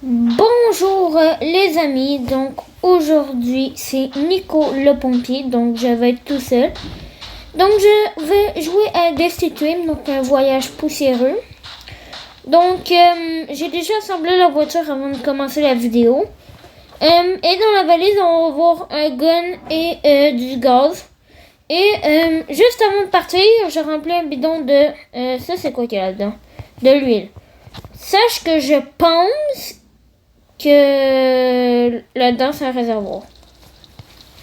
Bonjour les amis, donc aujourd'hui c'est Nico le pompier, donc je vais être tout seul. Donc je vais jouer à Destitué, donc un voyage poussiéreux. Donc j'ai déjà assemblé la voiture avant de commencer la vidéo. Et dans la valise on va voir un gun et du gaz. Et juste avant de partir, j'ai rempli un bidon de... ça c'est quoi qu'il y a là-dedans? De l'huile. Sache que je pense que là-dedans c'est un réservoir.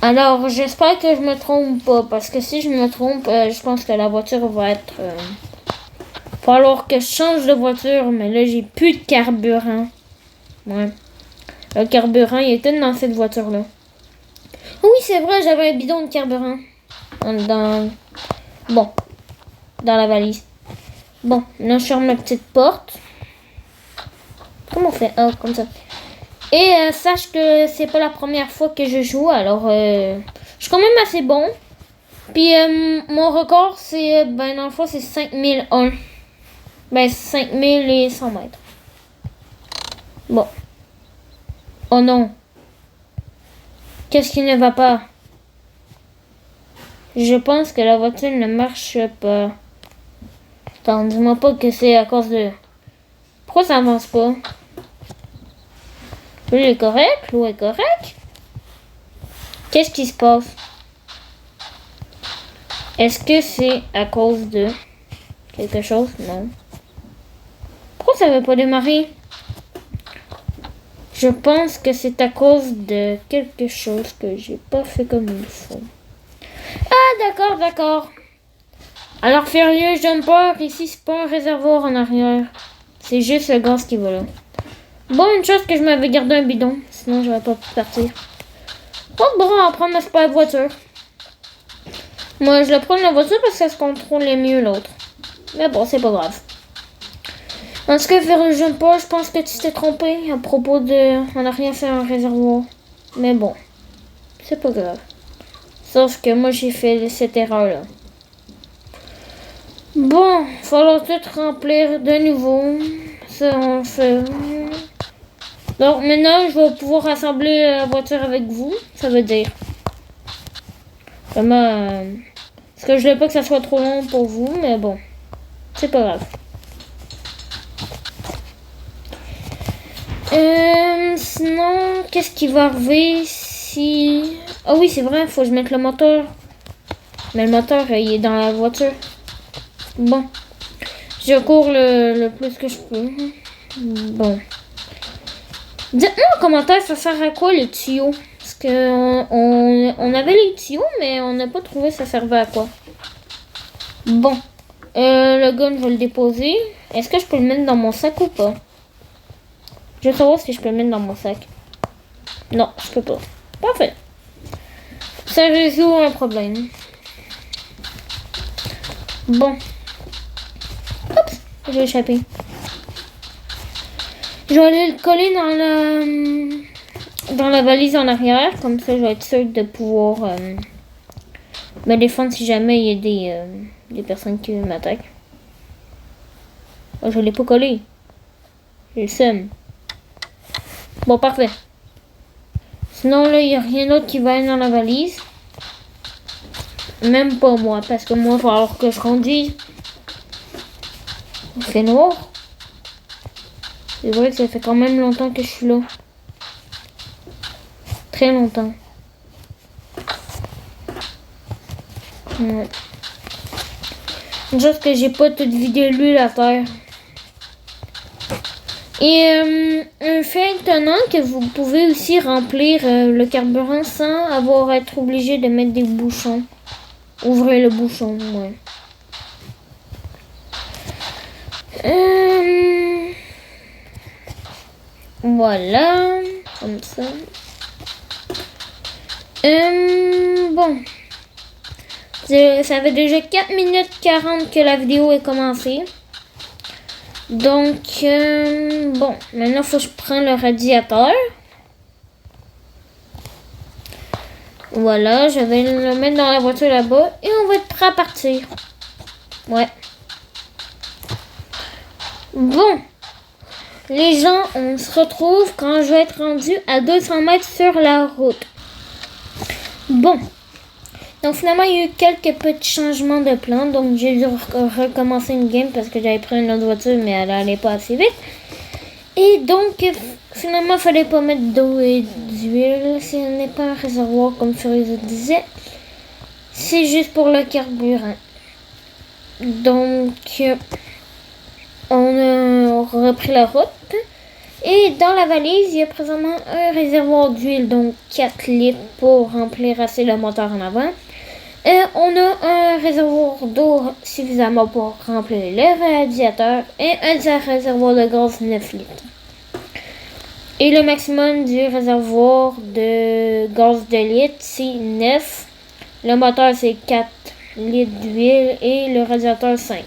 Alors j'espère que je me trompe pas, parce que si je me trompe, je pense que la voiture va être... falloir que je change de voiture, mais là j'ai plus de carburant. Ouais. Le carburant il était dans cette voiture-là. Oui c'est vrai, j'avais un bidon de carburant. Bon, dans la valise. Bon, là je ferme la petite porte. Comment on fait? Ah, comme ça. Et sache que c'est pas la première fois que je joue, alors je suis quand même assez bon. Puis mon record c'est, dans le fond c'est 5001. 5100 mètres. Bon. Oh non. Qu'est-ce qui ne va pas? Je pense que la voiture ne marche pas. Attends, dis-moi pas que c'est à cause de... Pourquoi ça avance pas? L'eau est correct? L'eau est correct? Qu'est-ce qui se passe? Est-ce que c'est à cause de quelque chose? Non. Pourquoi ça veut pas démarrer? Je pense que c'est à cause de quelque chose que j'ai pas fait comme il faut. Ah, d'accord. Alors, Furious Jumper, ici, c'est pas un réservoir en arrière. C'est juste le gaz qui va là. Bon, une chose que je m'avais gardé un bidon, sinon j'aurais pas pu partir. Oh, bon, on va prendre la voiture. Moi, je vais prendre la voiture parce que ça se contrôlait mieux l'autre. Mais bon, c'est pas grave. En tout cas, Furious Jumper, je pense que tu t'es trompé à propos de... On n'a rien fait un réservoir. Mais bon, c'est pas grave. Sauf que moi, j'ai fait cette erreur-là. Bon, il va falloir tout remplir de nouveau. Ça, on fait... Donc maintenant, je vais pouvoir rassembler la voiture avec vous. Ça veut dire... Vraiment... parce que je veux pas que ça soit trop long pour vous, mais bon. C'est pas grave. Sinon, qu'est-ce qui va arriver si... Ah oui, c'est vrai, faut que je mette le moteur. Mais le moteur, il est dans la voiture. Bon. Je cours le plus que je peux. Bon. Dites-moi en commentaire, ça sert à quoi les tuyaux? Parce que on avait les tuyaux, mais on n'a pas trouvé ça servait à quoi. Bon. Le gun, je vais le déposer. Est-ce que je peux le mettre dans mon sac ou pas? Je vais savoir si je peux le mettre dans mon sac. Non, je peux pas. Parfait. Ça résout un problème. Bon. Oups, j'ai échappé. Je vais aller le coller dans la valise en arrière. Comme ça, je vais être sûre de pouvoir me défendre si jamais il y a des personnes qui m'attaquent. Oh, je l'ai pas collé. J'ai le seum. Bon, parfait. Sinon, là, il n'y a rien d'autre qui va être dans la valise. Même pas moi, parce que moi, il va falloir que je conduise. Il fait noir. C'est vrai que ça fait quand même longtemps que je suis là. Très longtemps. Ouais. Juste que j'ai pas toute vidé l'huile à terre. Et un fait étonnant que vous pouvez aussi remplir le carburant sans avoir à être obligé de mettre des bouchons. Ouvrez le bouchon, ouais. Voilà, comme ça. Bon. Ça fait déjà 4 minutes 40 que la vidéo est commencée. Donc, bon, maintenant il faut que je prenne le radiateur. Voilà, je vais le mettre dans la voiture là-bas et on va être prêt à partir. Ouais. Bon. les gens, on se retrouve quand je vais être rendu à 200 mètres sur la route. Bon. Donc finalement, il y a eu quelques petits changements de plan. Donc j'ai dû recommencer une game parce que j'avais pris une autre voiture, mais elle allait pas assez vite. Et donc, finalement, il fallait pas mettre d'eau et d'huile. Ce n'est pas un réservoir comme Furiosa disait. C'est juste pour le carburant. Donc, on a repris la route. Et dans la valise, il y a présentement un réservoir d'huile, donc 4 litres pour remplir assez le moteur en avant. Et on a un réservoir d'eau suffisamment pour remplir le radiateur et un réservoir de gaz 9 litres. Et le maximum du réservoir de gaz de litre, c'est 9. Le moteur, c'est 4 litres d'huile et le radiateur 5.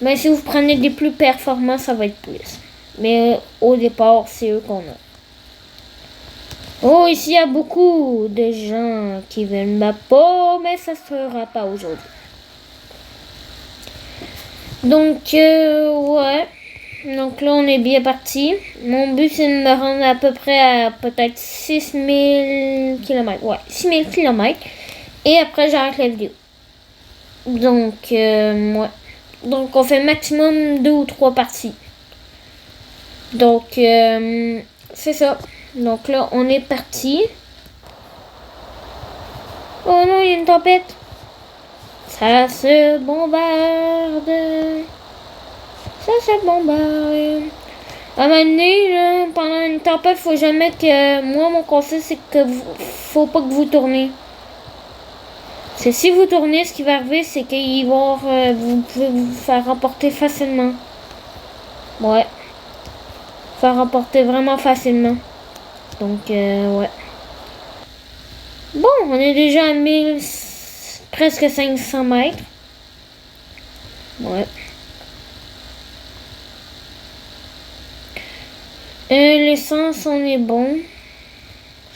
Mais si vous prenez des plus performants, ça va être plus. Mais au départ, c'est eux qu'on a. Oh, ici, il y a beaucoup de gens qui veulent ma peau, mais ça ne sera pas aujourd'hui. Donc, ouais. Donc là, on est bien parti. Mon but, c'est de me rendre à peu près à peut-être 6000 km. Ouais, 6000 km. Et après, j'arrête la vidéo. Donc, ouais. Donc, on fait maximum 2 ou 3 parties. Donc, c'est ça. Donc là, on est parti. Oh non, il y a une tempête. Ça se bombarde. Ça se bombarde. À un moment donné, là, pendant une tempête, faut jamais que... Moi, mon conseil, c'est que faut pas que vous tournez. C'est si vous tournez, ce qui va arriver, c'est qu'il va vous pouvez vous faire remporter facilement. Ouais. Faire remporter vraiment facilement. Donc, ouais. Bon, on est déjà à presque 500 mètres. Ouais. L'essence, on est bon.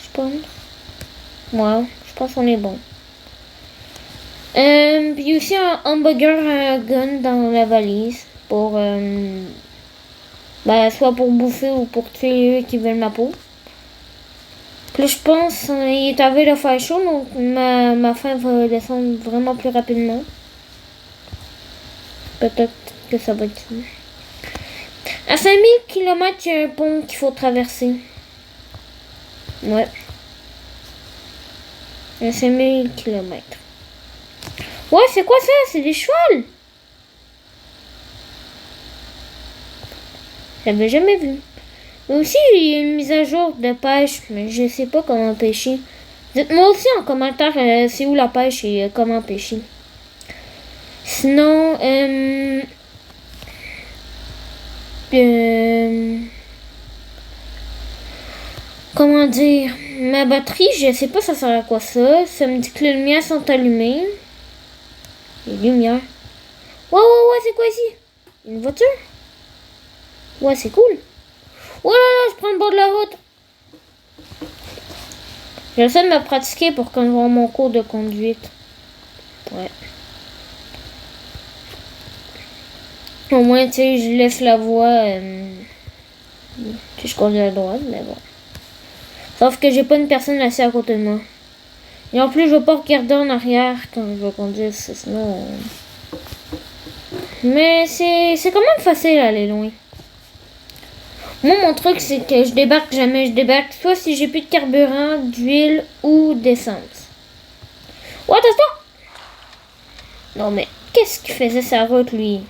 Je pense. Ouais, je pense qu'on est bon. Puis il y a aussi un hamburger gun dans la valise. Pour... soit pour bouffer ou pour tuer eux qui veulent ma peau. Puis je pense il est arrivé de faire chaud, donc ma faim va descendre vraiment plus rapidement. Peut-être que ça va être ça. À 5000 km, il y a un pont qu'il faut traverser. Ouais. À 5000 km. Ouais, c'est quoi ça? C'est des chevaux. J'avais jamais vu. Mais aussi, il y a une mise à jour de pêche, mais je sais pas comment pêcher. Dites-moi aussi en commentaire c'est où la pêche et comment pêcher. Sinon, comment dire, ma batterie, je sais pas ça sert à quoi ça. Ça me dit que les lumières sont allumées. Les lumières. Ouais, c'est quoi ici? Une voiture? Ouais, c'est cool. Oh là là, je prends le bord de la route. J'essaie de me pratiquer pour quand je vais mon cours de conduite. Ouais. Au moins, tu sais, je laisse la voie. Puis je conduis à droite, mais bon. Sauf que j'ai pas une personne assise à côté de moi. Et en plus, je veux pas regarder en arrière quand je vais conduire, sinon... Mais c'est quand même facile à aller loin. Moi, mon truc, c'est que je débarque jamais. Je débarque soit si j'ai plus de carburant, d'huile ou d'essence. Oh, attention! Non, mais qu'est-ce qu'il faisait sa route, lui?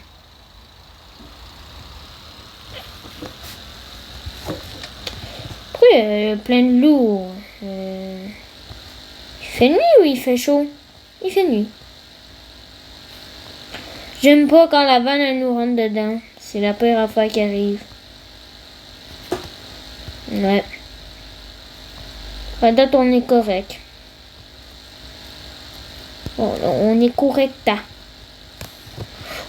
Pourquoi il y a plein de loups? Il fait nuit ou il fait chaud? Il fait nuit. J'aime pas quand la vanne elle nous rentre dedans. C'est la pire affaire qui arrive. Ouais. À date, on est correct. Oh, on est correct.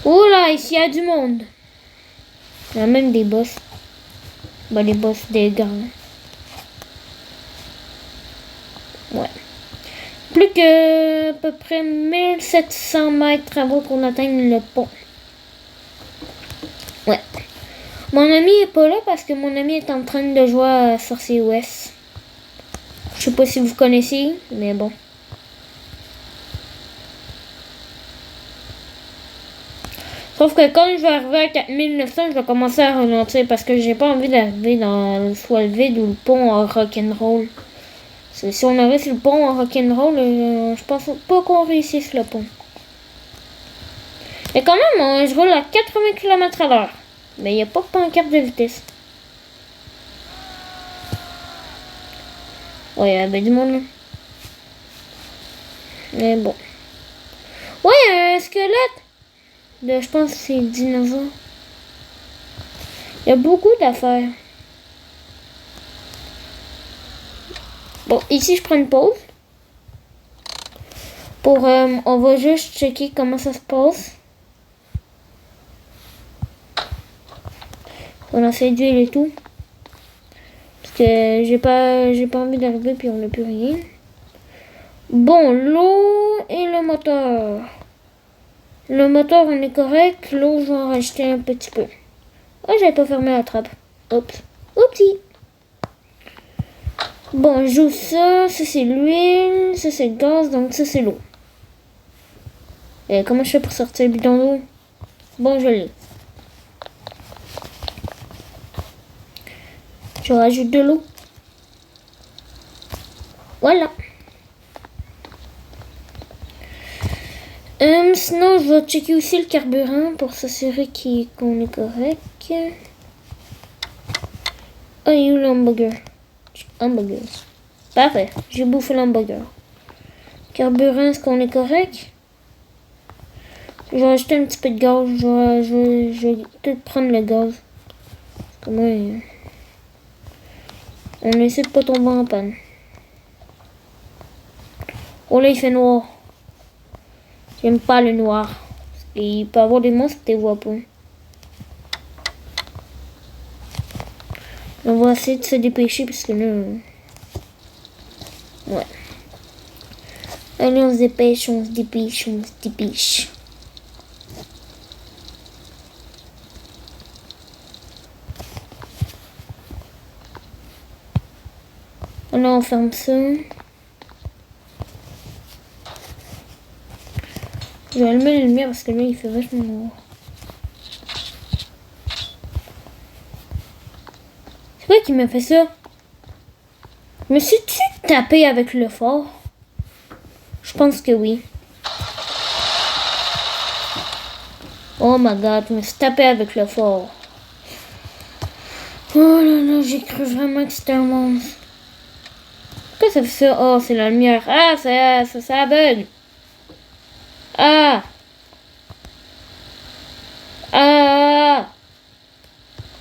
Oh là, ici, il y a du monde. Il y a même des boss. Bah, les boss des grands. Ouais. Plus que à peu près 1700 mètres avant qu'on atteigne le pont. Ouais. Mon ami est pas là parce que mon ami est en train de jouer sur COS. Je sais pas si vous connaissez, mais bon. Sauf que quand je vais arriver à 4900, je vais commencer à ralentir parce que j'ai pas envie d'arriver dans soit le vide ou le pont en rock'n'roll. Si on arrive sur le pont en rock'n'roll, je pense pas qu'on réussisse le pont. Mais quand même, je roule à 80 km/h. Mais il n'y a pas de pancarte de vitesse. Ouais, il y avait du monde là. Mais bon. Ouais, il y a un squelette. Je pense que c'est dinosaure. Il y a beaucoup d'affaires. Bon, ici je prends une pause. On va juste checker comment ça se passe. On lancer d'huile et tout. Parce que j'ai pas envie d'arriver puis on n'a plus rien. Bon, l'eau et le moteur. Le moteur on est correct. L'eau je vais en rajouter un petit peu. Oh, j'avais pas fermé la trappe. Oups. Oupsie. Bon, je joue ça. Ça c'est l'huile. Ça c'est le gaz. Donc ça c'est l'eau. Et comment je fais pour sortir le bidon d'eau? Bon, je l'ai. Je rajoute de l'eau. Voilà. Sinon, je vais checker aussi le carburant pour s'assurer qu'on est correct. Oh, il est où l'hamburger? Hamburger. Parfait. J'ai bouffé l'hamburger. Carburant, est-ce qu'on est correct? Je vais ajouter un petit peu de gaz. Je vais peut-être prendre le gaz. Comment on essaie de pas tomber en panne. Oh là, il fait noir. J'aime pas le noir. Et il peut y avoir des monstres que tu vois pas. On va essayer de se dépêcher parce que là... Ouais. Allez, on se dépêche, on se dépêche, on se dépêche. Là, on ferme ça. Je vais allumer la lumière parce que là, il fait vachement noir. C'est quoi qui m'a fait ça? Me suis-tu tapé avec le fort? Je pense que oui. Oh my god, je me suis tapé avec le fort. Oh là là, j'ai cru vraiment que c'était un monstre. Pourquoi ça fait ça? Oh, c'est la lumière. Ah, ça bug. Ah! Ah!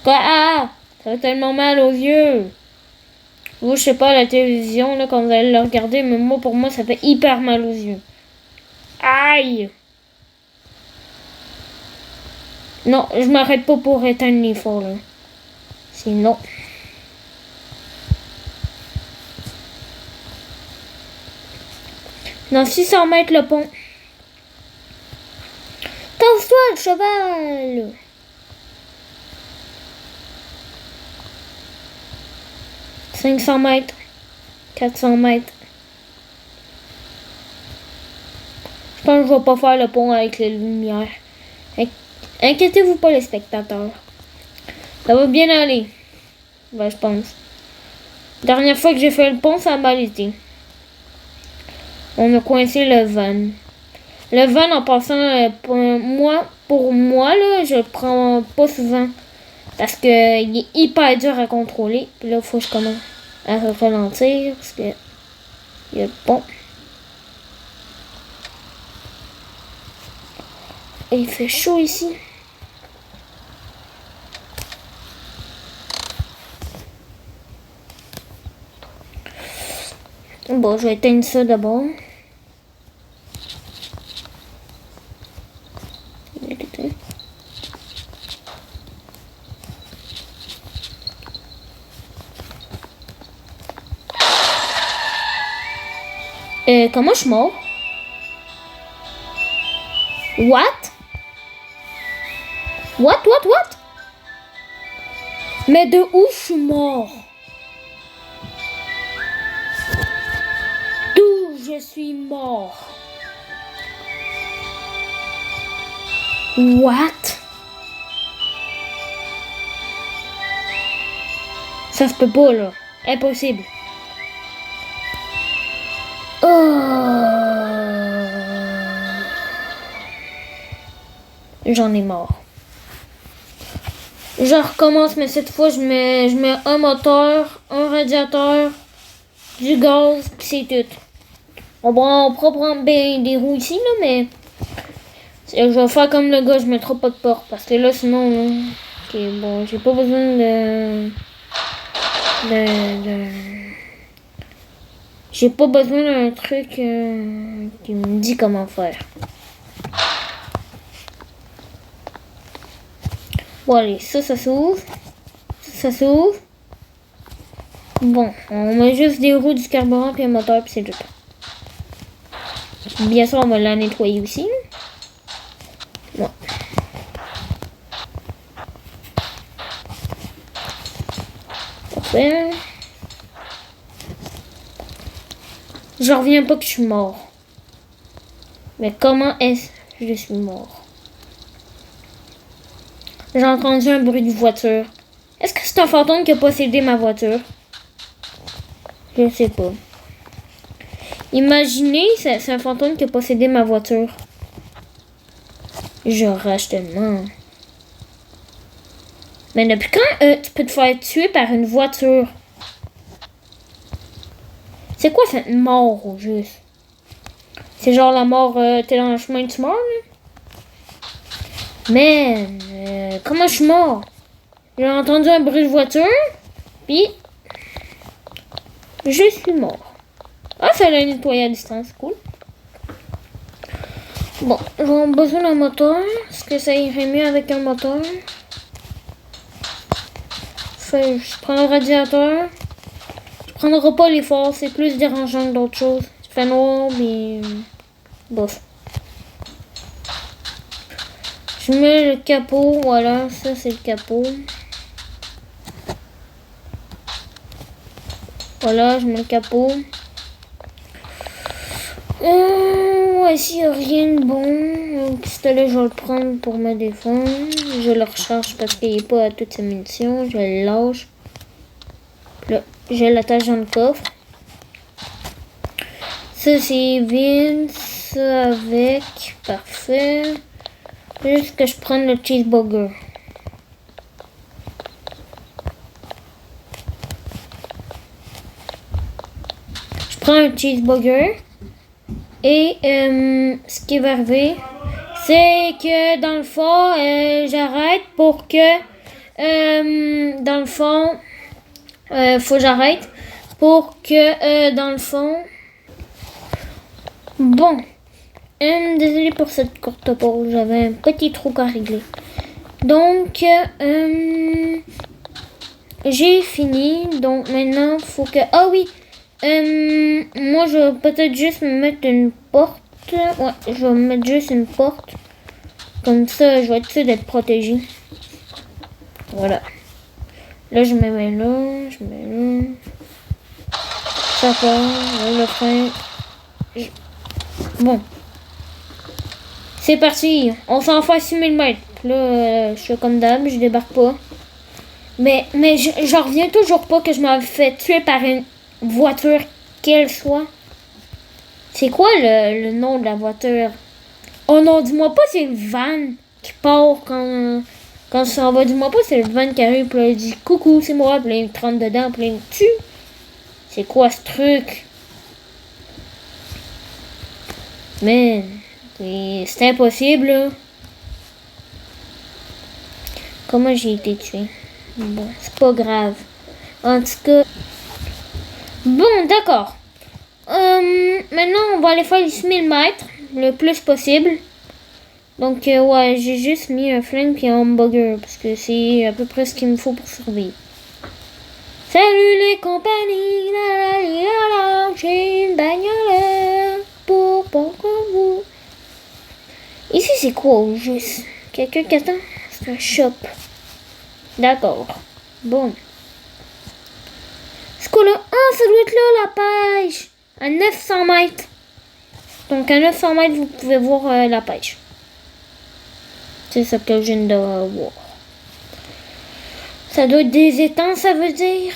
Quoi? Ah! Ça fait tellement mal aux yeux. Vous, je sais pas, la télévision, là, quand vous allez la regarder, mais moi, pour moi, ça fait hyper mal aux yeux. Aïe! Non, je m'arrête pas pour éteindre les forts, là. Sinon... Dans 600 mètres, le pont. Casse-toi, le cheval! « 500 mètres. 400 mètres. Je pense que je vais pas faire le pont avec les lumières. Inquiétez-vous pas, les spectateurs. Ça va bien aller. Ben, je pense. Dernière fois que j'ai fait le pont, ça a mal été. On a coincé le van. Le van, en passant, pour moi, là, je le prends pas souvent. Parce que il est hyper dur à contrôler. Puis là, il faut que je commence à ralentir. Parce que il y a le pont. Et il fait chaud ici. Bon, je vais éteindre ça d'abord. Comment je suis mort? What? What? Mais de où je suis mort? D'où je suis mort? What? Ça se peut pas, là. Impossible. J'en ai marre. Je recommence, mais cette fois, je mets un moteur, un radiateur, du gaz, pis c'est tout. On pourra prendre des roues ici, là, mais je vais faire comme le gars, je mettrai pas de porte, parce que là, sinon, là, ok, bon, j'ai pas besoin j'ai pas besoin d'un truc qui me dit comment faire. Bon, allez, ça s'ouvre. Ça s'ouvre. Bon, on met juste des roues, du carburant, puis un moteur, puis c'est tout. Bien sûr, on va la nettoyer aussi. Ouais. Parfait. Je reviens pas que je suis mort. Mais comment est-ce que je suis mort? J'ai entendu un bruit de voiture. Est-ce que c'est un fantôme qui a possédé ma voiture? Je sais pas. Imaginez, c'est un fantôme qui a possédé ma voiture. Je rage tellement. Mais depuis quand tu peux te faire tuer par une voiture? C'est quoi cette mort au juste? C'est genre la mort, t'es dans le chemin, tu meurs, là? Mais comment je suis mort? J'ai entendu un bruit de voiture, puis je suis mort. Ah, ça l'a nettoyé à distance, cool. Bon, j'ai besoin d'un moteur. Est-ce que ça irait mieux avec un moteur? Je prends le radiateur. Je prendrai pas les phares, c'est plus dérangeant que d'autres choses. Il fait noir, mais bof. Je mets le capot, voilà, ça c'est le capot. Voilà, je mets le capot. Ouais, s'il n'y a rien de bon, le pistolet, je vais le prendre pour me défendre. Je le recharge parce qu'il n'est pas à toutes ses munitions. Je le lâche. Là, je l'attache dans le coffre. Ça, c'est vide. Ça avec. Parfait. Juste que je prenne le cheeseburger. Je prends un cheeseburger. Et ce qui va arriver, c'est que dans le fond, j'arrête pour que... dans le fond, faut que j'arrête pour que dans le fond... Bon, désolé pour cette courte pause, j'avais un petit truc à régler. Donc, j'ai fini. Donc maintenant, faut que... Ah oui, moi je vais peut-être juste me mettre une porte. Ouais, je vais me mettre juste une porte. Comme ça, je vais être sûr d'être protégé. Voilà. Là, je me mets là, je mets là. Ça part, là, le frein. Bon. C'est parti. On s'en fait à 6000 mètres. Là, je suis comme d'hab, je débarque pas. Mais je reviens toujours pas que je m'avais fait tuer par une voiture qu'elle soit. C'est quoi le nom de la voiture? Oh non, dis-moi pas c'est le van qui part quand ça s'en va. Dis-moi pas c'est le van qui arrive, puis là, il dit coucou, c'est moi, puis là, il me rentre dedans, puis là, il me tue. C'est quoi ce truc? Mais c'est impossible, là. Comment j'ai été tué? Bon, c'est pas grave. En tout cas... Bon, d'accord. Maintenant, on va aller faire les 6000 mètres le plus possible. Donc, ouais, j'ai juste mis un flingue et un hamburger parce que c'est à peu près ce qu'il me faut pour survivre. Salut les compagnies, j'ai une bagnole pour vous. Ici, c'est quoi au juste? Quelqu'un qui attend? C'est un shop. D'accord. Bon. C'est quoi là? Ah, ça doit être là, la pêche. À 900 mètres. Donc, à 900 mètres, vous pouvez voir la pêche. C'est ça que je viens de voir. Ça doit être des étangs, ça veut dire.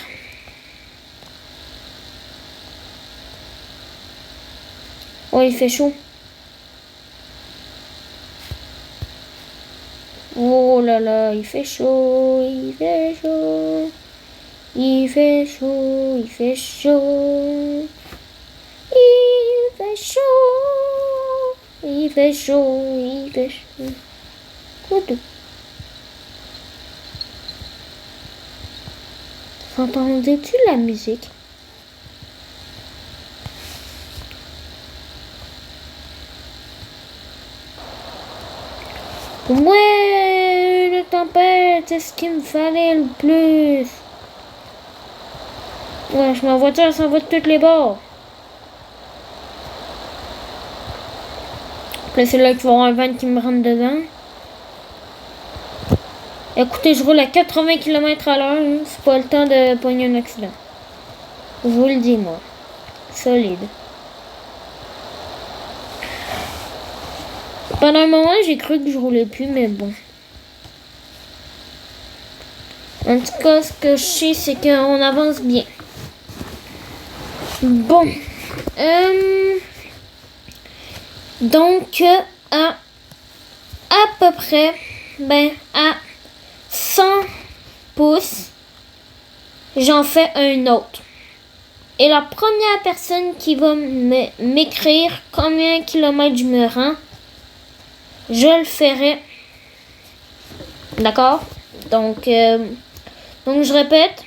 Oh, il fait chaud. Oh là là, il fait chaud, il fait chaud. Il fait chaud, il fait chaud. Il fait chaud. Il fait chaud, il fait chaud. Quoi de... Entendais-tu la musique? Ouais, la tempête, c'est ce qu'il me fallait le plus. Ouais, ma voiture s'en va de toutes les bords. Là, c'est là qu'il va y avoir un van qui me rentre dedans. Écoutez, je roule à 80 km à l'heure. Hein. C'est pas le temps de pogner un accident. Je vous le dis, moi. Solide. Pendant un moment, j'ai cru que je roulais plus, mais bon. En tout cas, ce que je sais, c'est qu'on avance bien. Bon. Donc, à peu près, à 100 pouces, j'en fais un autre. Et la première personne qui va m'écrire combien de kilomètres je me rends, je le ferai. D'accord? Donc, je répète.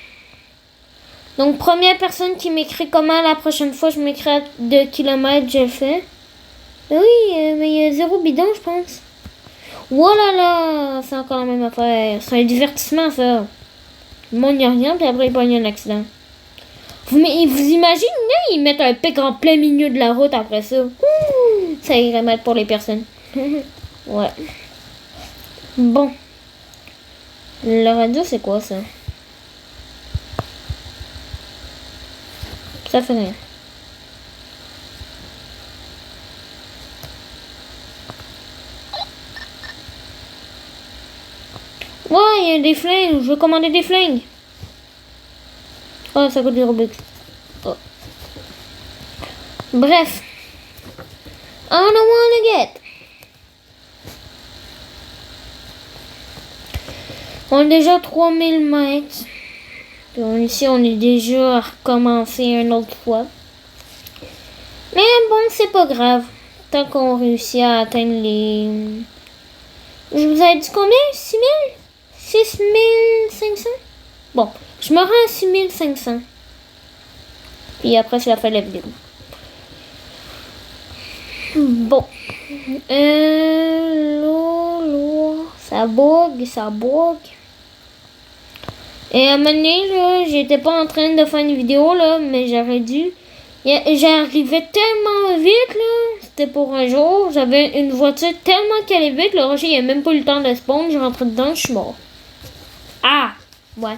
Donc, première personne qui m'écrit comment la prochaine fois je m'écris de kilomètres, je le fais. Oui, mais il y a 0 bidon, je pense. Oh là là, c'est encore la même affaire. C'est un divertissement, ça. Le monde n'y a rien, puis après, il pogne un accident. Vous imaginez, là, ils mettent un pic en plein milieu de la route après ça. Ouh, ça irait mal pour les personnes. Ouais. Bon. Le radio, c'est quoi, ça? Ça fait rien. Ouais, il y a des flingues. Je veux commander des flingues. Oh, ça coûte des Robux. Oh. Bref. I don't wanna get. On est déjà 3000 mètres. Donc ici, on est déjà à recommencer une autre fois. Mais bon, c'est pas grave. Tant qu'on réussit à atteindre les... Je vous ai dit combien? 6000? 6500? Bon, je me rends à 6500. Puis après, c'est la fin de la vidéo. Bon. Ça bug, ça bug. Et à un moment donné, là, j'étais pas en train de faire une vidéo, là, mais j'aurais dû. J'arrivais tellement vite, là. C'était pour un jour. J'avais une voiture tellement qu'elle est vite. Le rocher, il a même pas eu le temps de spawn. Je rentre dedans, je suis mort. Ah! Ouais.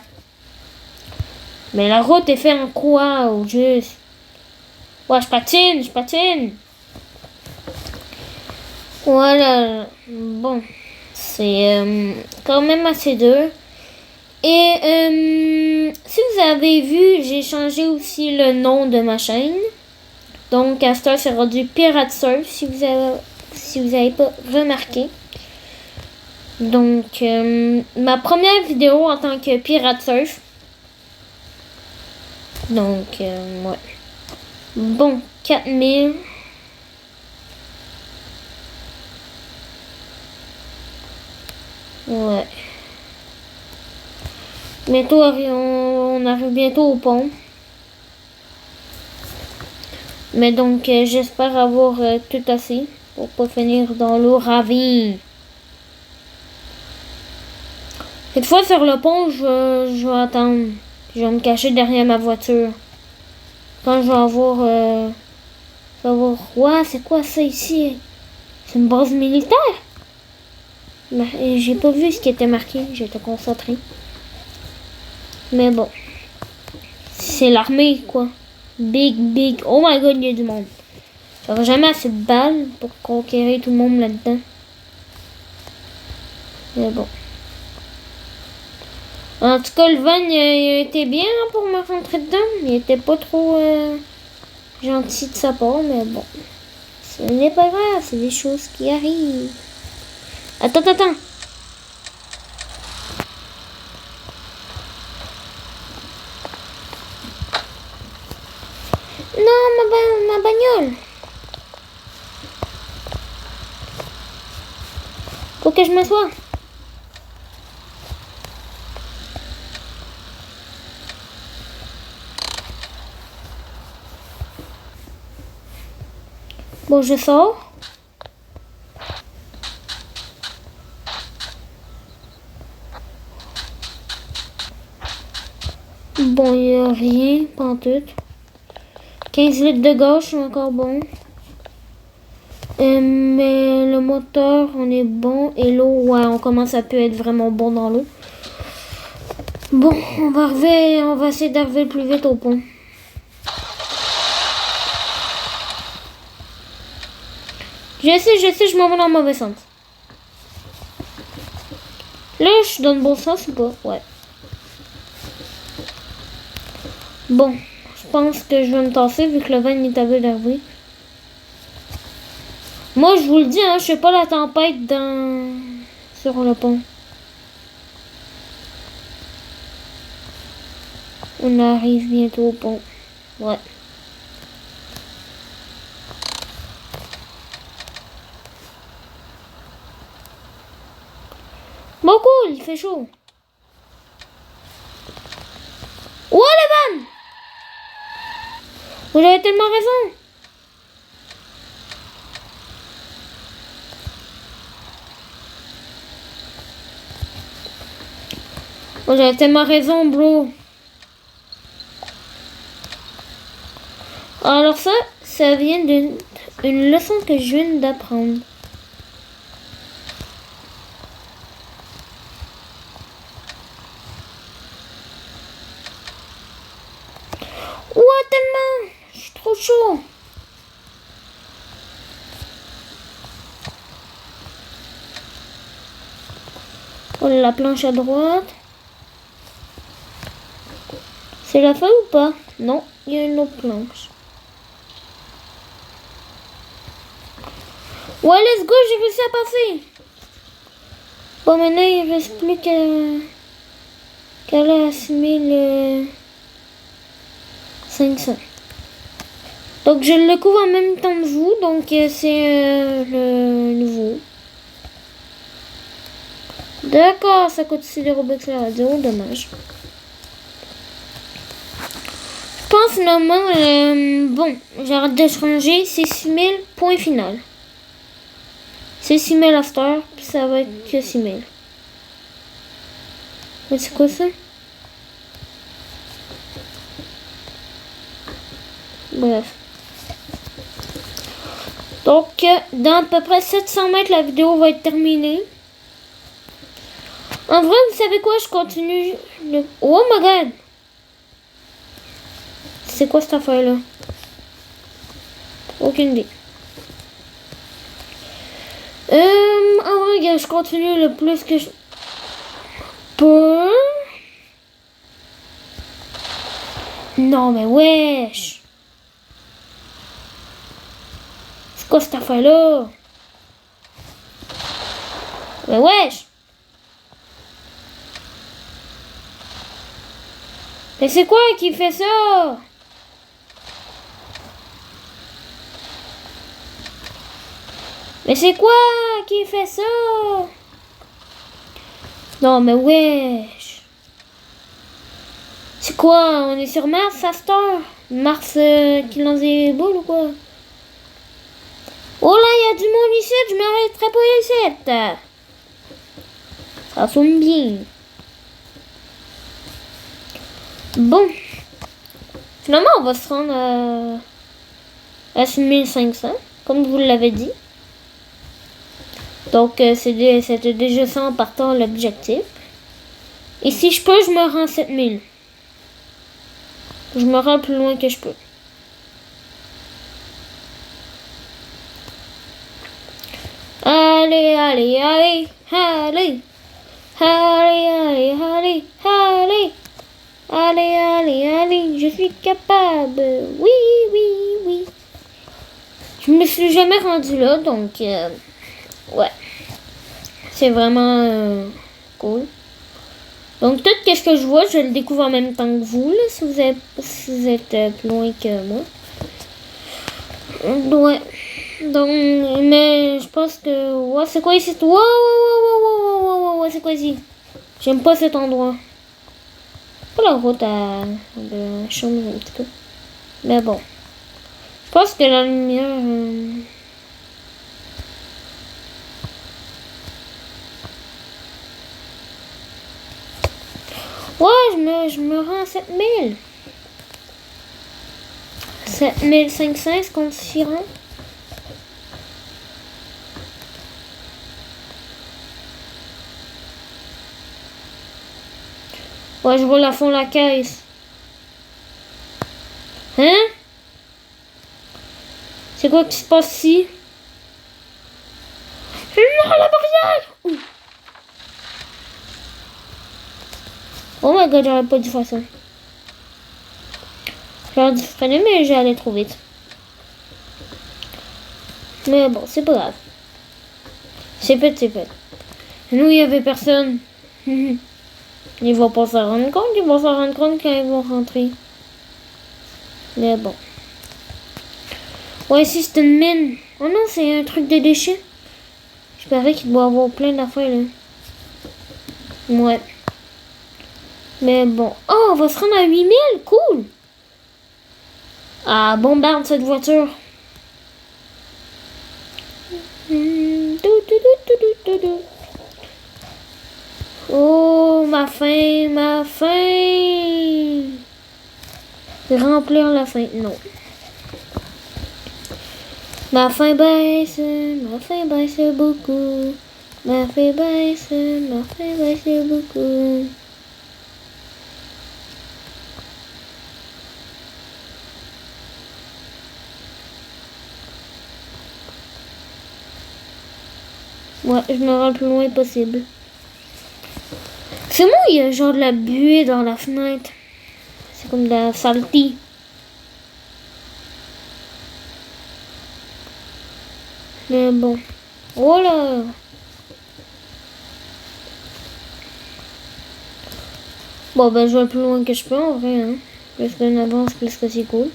Mais la route est faite en quoi, au juste? Ouais, je patine. Voilà. Bon. C'est quand même assez dur. Et si vous avez vu, j'ai changé aussi le nom de ma chaîne. Donc, à cette heure, c'est rendu Pirate Surf, si vous avez pas remarqué. Donc, ma première vidéo en tant que Pirate Surf. Donc, ouais. Bon, 4000. Ouais. Bientôt, on arrive bientôt au pont. Mais donc, j'espère avoir tout assez pour pas finir dans l'eau ravine. Cette fois, sur le pont, je vais attendre. Je vais me cacher derrière ma voiture. Quand je vais avoir... Ouais, c'est quoi ça ici? C'est une base militaire? J'ai pas vu ce qui était marqué. J'étais concentré. Mais bon. C'est l'armée, quoi. Big. Oh my god, il y a du monde. J'aurais jamais assez de balles pour conquérir tout le monde là-dedans. Mais bon. En tout cas, le van, il a été bien hein, pour me rentrer dedans. Il était pas trop gentil de sa part, mais bon. Ce n'est pas grave, c'est des choses qui arrivent. Attends. Non, ma bagnole. Faut que je m'assoie. Bon, je sors. Bon, il n'y a rien, pantoute. 15 litres de gaz, c'est encore bon. Mais le moteur, on est bon. Et l'eau, ouais, on commence à plus être vraiment bon dans l'eau. Bon, on va essayer d'arriver le plus vite au pont. Je sais, je m'en vais dans le mauvais sens. Là, je suis dans le bon sens ou pas? Ouais. Bon, je pense que je vais me tasser vu que le vent est à bout d'arriver. Moi, je vous le dis, hein, je fais pas la tempête sur le pont. On arrive bientôt au pont. Ouais. Bon, cool, il fait chaud. Oh, les vannes! Vous avez tellement raison. Oh, j'avais tellement raison, bro. Alors ça vient d'une leçon que je viens d'apprendre. Ouah, tellement! Je suis trop chaud. Oh, la planche à droite. C'est la fin ou pas? Non, il y a une autre planche. Ouais, let's go, j'ai réussi à passer. Bon, maintenant, il reste plus qu'à aller à 6500. Donc, je le couvre en même temps que vous. Donc, c'est le nouveau. D'accord, ça coûte 6 Robux la radio. Dommage. Je pense finalement, bon, j'arrête de changer. C'est 6000, point final. C'est 6000 à cette heure, puis ça va être que 6000. Mais c'est quoi ça? Bref. Donc, dans à peu près 700 mètres, la vidéo va être terminée. En vrai, vous savez quoi? Je continue. Oh my god! C'est quoi cette affaire-là? Aucune idée. En vrai, je continue le plus que je peux. Non, mais wesh! C'est quoi cette affaire-là? Mais wesh! Mais c'est quoi qui fait ça? Mais c'est quoi qui fait ça? Non, mais wesh. C'est quoi? On est sur Mars à cette heure? Mars qui lance des boules ou quoi? Oh là, il y a du monde ici, je m'arrêterai pas ici. Ça sonne bien. Bon. Finalement, on va se rendre à 6500, comme vous l'avez dit. Donc, c'était déjà ça en partant l'objectif. Et si je peux, je me rends 7000. Je me rends le plus loin que je peux. Allez, allez, allez, allez. Allez, allez, allez, allez. Allez, allez, allez, je suis capable. Oui, oui, oui. Je me suis jamais rendu là, donc ouais. C'est vraiment cool. Donc tout ce que je vois, je le découvre en même temps que vous, là, si vous êtes plus loin que moi. Ouais. Donc, mais je pense que... Ouais, c'est quoi ici? Ouais, c'est quoi ici? J'aime pas cet endroit. Pas la route à... de chambre un petit peu. Mais bon. Je pense que la lumière... Ouais, je me rends à 7000. 7500, est-ce qu'on s'y rend? Ouais, je roule à fond la caisse. Hein? C'est quoi qui se passe ici? Non, la barrière! Ouh. Oh my god, j'aurais pas dû faire ça. J'aurais dû freiner, mais j'ai allé trop vite. Mais bon, c'est pas grave. C'est fait, c'est fait. Nous, il y avait personne. Ils vont pas s'en rendre compte, ils vont s'en rendre compte quand ils vont rentrer. Mais bon. Ouais, ici, c'est une mine. Oh non, c'est un truc de déchets. Je parie qu'il doit y avoir plein d'affaires, là. Ouais. Mais bon. Oh, on va se rendre à 8000. Cool. Ah, bombarde cette voiture. Oh, ma faim, ma faim. Remplir la faim, non. Ma faim baisse beaucoup. Ma faim baisse beaucoup. Ouais, je me rends le plus loin possible. C'est moi, il y a genre de la buée dans la fenêtre. C'est comme de la saleté. Mais bon. Oh là! Bon, ben, je vais le plus loin que je peux en vrai. Hein. Plus qu'on avance, plus que c'est cool.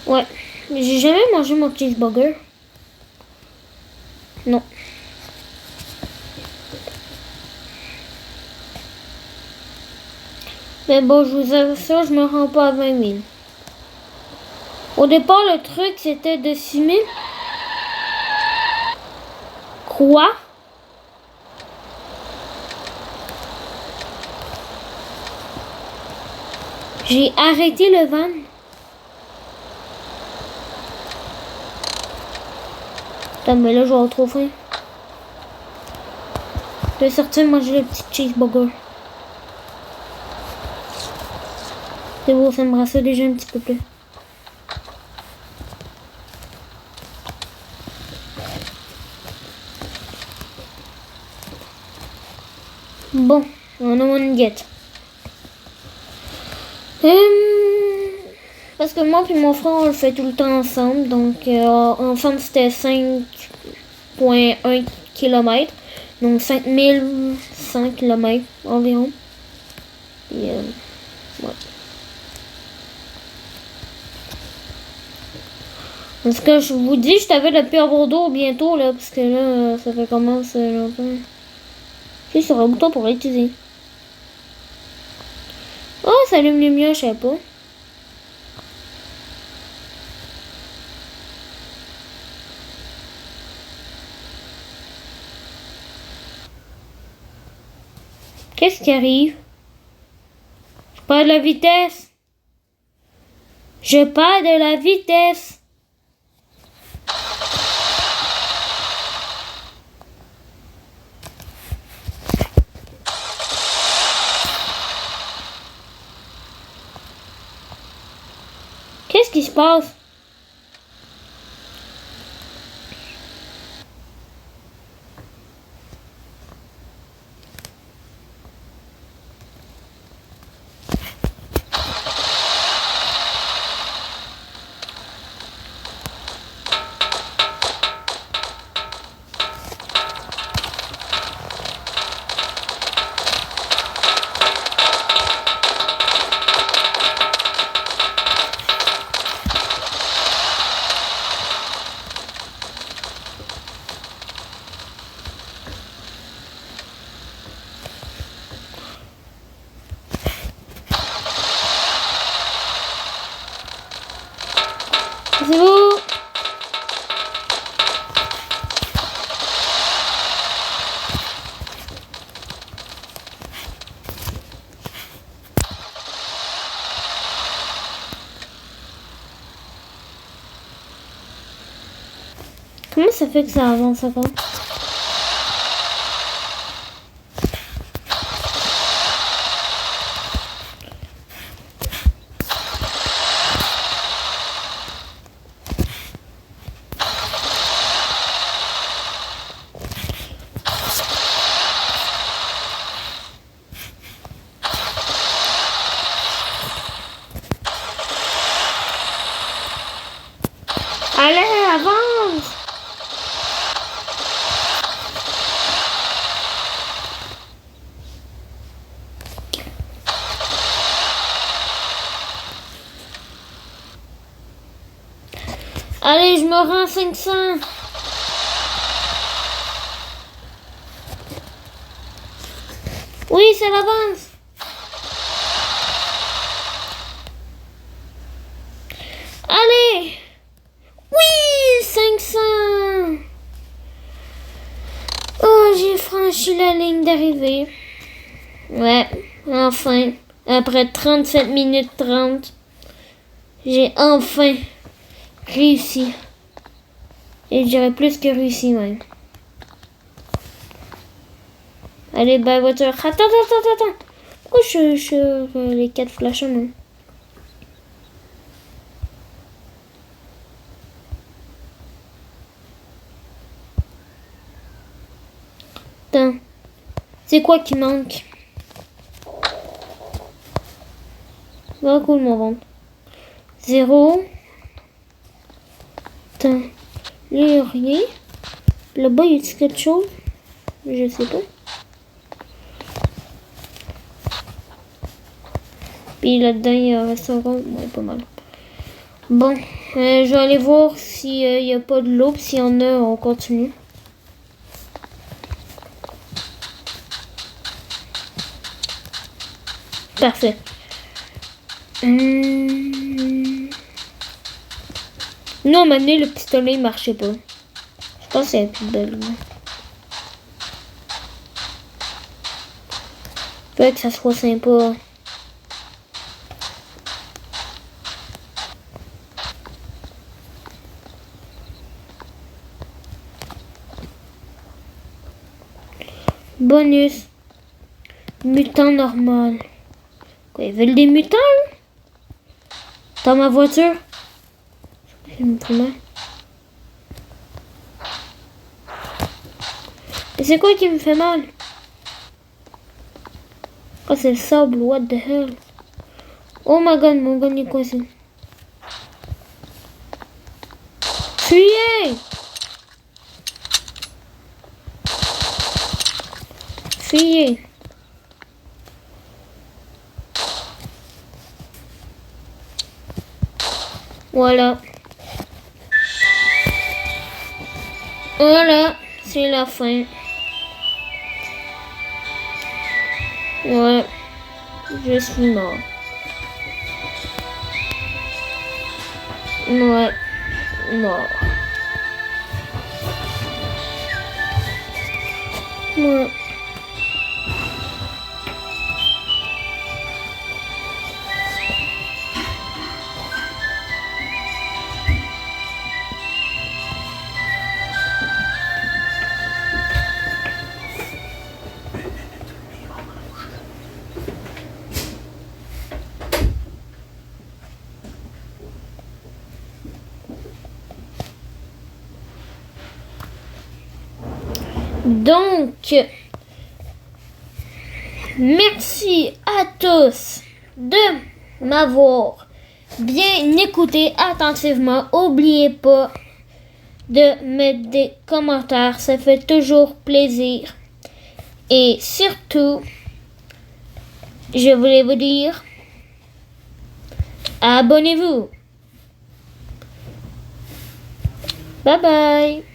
Ouais. J'ai jamais mangé mon cheeseburger. Non. Mais bon, je vous assure, je me rends pas à 20 000. Au départ, le truc, c'était de 6 000. Quoi? J'ai arrêté le van. Putain, mais là, je vais avoir trop faim. Je vais sortir manger le petit cheeseburger. C'est beau, ça me rassure déjà un petit peu plus. Bon, on a une guette. Parce que moi et mon frère, on le fait tout le temps ensemble. Donc, ensemble, c'était 5,1 km. Donc, 5100 km environ. Et, ouais. En tout cas, je vous dis, je t'avais depuis à Bordeaux bientôt, là, parce que là, ça fait comment ça longtemps. Puis sur un bouton pour l'utiliser. Oh, ça allume les miens, je sais pas. Qu'est-ce qui arrive? Pas de la vitesse. Je pas de la vitesse. Qu'est-ce qui se passe? C'est vous. Comment ça fait que ça avance avant? Allez, avance! Allez, je me rends 500. Oui, ça avance. Allez! Oui, 500. Oh, j'ai franchi la ligne d'arrivée. Ouais, enfin. Après 37 minutes 30, j'ai enfin réussi. Et j'aurais plus que réussi même. Allez, belle voiture. Attends. Pourquoi je suis sur les 4 flashons, non? Attends. C'est quoi qui manque? Va cool mon ventre. 0. Attends. Là, il n'y a rien. Là-bas, y a-t-il quelque chose? Je sais pas. Puis là-dedans, il y a un restaurant. Ouais, pas mal. Bon, je vais aller voir s'il n'y a pas de l'eau. Puis s'il y en a, on continue. Parfait. Non, maintenant, le pistolet, il marchait pas. Je pense que c'est la plus belle. Fait que ça soit sympa. Bonus. Mutant normal. Quoi, ils veulent des mutants? Dans ma voiture? Je me prends mal. Et c'est quoi qui me fait mal? Oh, c'est le sable. What the hell? Oh my god, mon gun est coincé. Fuyez! Fuyez! Voilà. Voilà, c'est la fin. Ouais, je suis mort. Ouais, mort. Ouais. Donc, merci à tous de m'avoir bien écouté attentivement. N'oubliez pas de mettre des commentaires, ça fait toujours plaisir. Et surtout, je voulais vous dire, abonnez-vous. Bye bye.